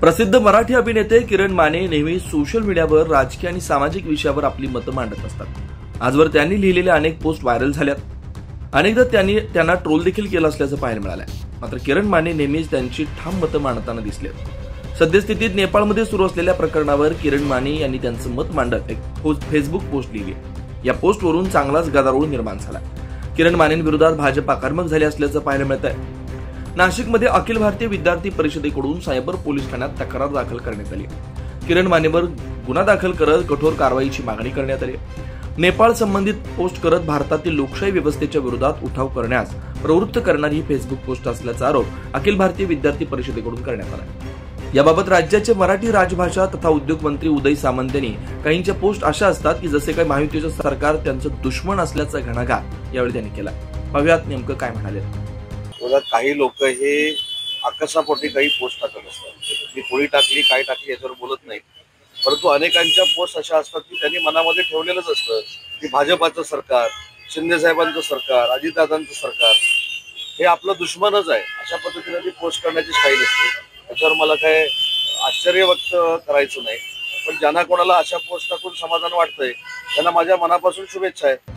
प्रसिद्ध मराठी अभिनेते किरण माने नेहमी सोशल मीडियावर राजकीय आणि सामाजिक विषयावर आपली मतं मांडत असतात। आजवर त्यांनी लिहिलेल्या अनेक पोस्ट व्हायरल झाल्यात। अनेकदा त्यांना ट्रोल देखील केलं असल्याचं पाहायला मिळालंय। मात्र किरण माने नेहमीच त्यांची ठाम मतं मांडताना दिसलेत। सद्यस्थितीत नेपाळमध्ये सुरू असलेल्या प्रकरणावर किरण माने यांनी त्यांचं मत मांडत एक फेसबुक पोस्ट लिहिली। या पोस्टवरून चांगलाच गदारोळ निर्माण झाला। किरण मानेंविरोधात भाजप आक्रमक झाले असल्याचं पाहायला मिळतंय। नाशिकमध्ये अखिल भारतीय विद्यार्थी परिषदेकडून सायबर पोलीस ठाण्यात तक्रार दाखल करण्यात आली। किरण मानेवर गुन्हा दाखल करत कठोर कारवाईची मागणी करण्यात आली। नेपाळ संबंधित पोस्ट करत भारतातील लोकशाही व्यवस्थेच्या विरोधात उठाव करण्यास प्रवृत्त करणारी ही फेसबुक पोस्ट असल्याचा आरोप अखिल भारतीय विद्यार्थी परिषदेकडून करण्यात आला। याबाबत राज्याचे मराठी राजभाषा तथा उद्योग मंत्री उदय सामंत यांनी काहींच्या पोस्ट अशा असतात की जसे काही महायुतीचे सरकार त्यांचं दुश्मन असल्याचा घणाघात यावेळी त्यांनी केला। पाहूयात नेमकं काय म्हणाले। काही लोक हे आकर्षणापोटी काही पोस्ट टाकत असतात। मी कोणी टाकली काय टाकली याच्यावर बोलत नाही, परंतु अनेकांच्या पोस्ट अशा असतात की त्यांनी मनामध्ये ठेवलेलंच असतं की भाजपाचं सरकार, शिंदे साहेबांचं सरकार, अजितदादांचं सरकार हे आपलं दुश्मनच आहे, अशा पद्धतीने ती पोस्ट करण्याची स्टाईल असते। त्याच्यावर मला काय आश्चर्य व्यक्त करायचं नाही, पण ज्यांना कोणाला अशा पोस्ट टाकून समाधान वाटतंय त्यांना माझ्या मनापासून शुभेच्छा आहे।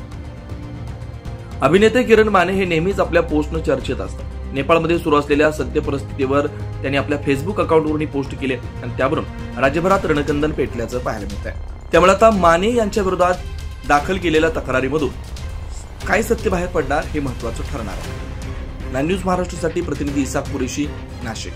अभिनेते किरण माने हे नेहमीच आपल्या पोस्टनं चर्चेत असतात। नेपाळमध्ये सुरू असलेल्या सत्य परिस्थितीवर त्यांनी आपल्या फेसबुक अकाउंटवरून पोस्ट केले आणि त्यावरून राज्यभरात रणकंदन पेटल्याचं पाहायला मिळत आहे। त्यामुळे आता माने यांच्या विरोधात दाखल केलेल्या तक्रारीमधून काय सत्य बाहेर पडणार हे महत्त्वाचं ठरणार आहे। न्यूज महाराष्ट्रासाठी प्रतिनिधी इसाक कुरेशी, नाशिक।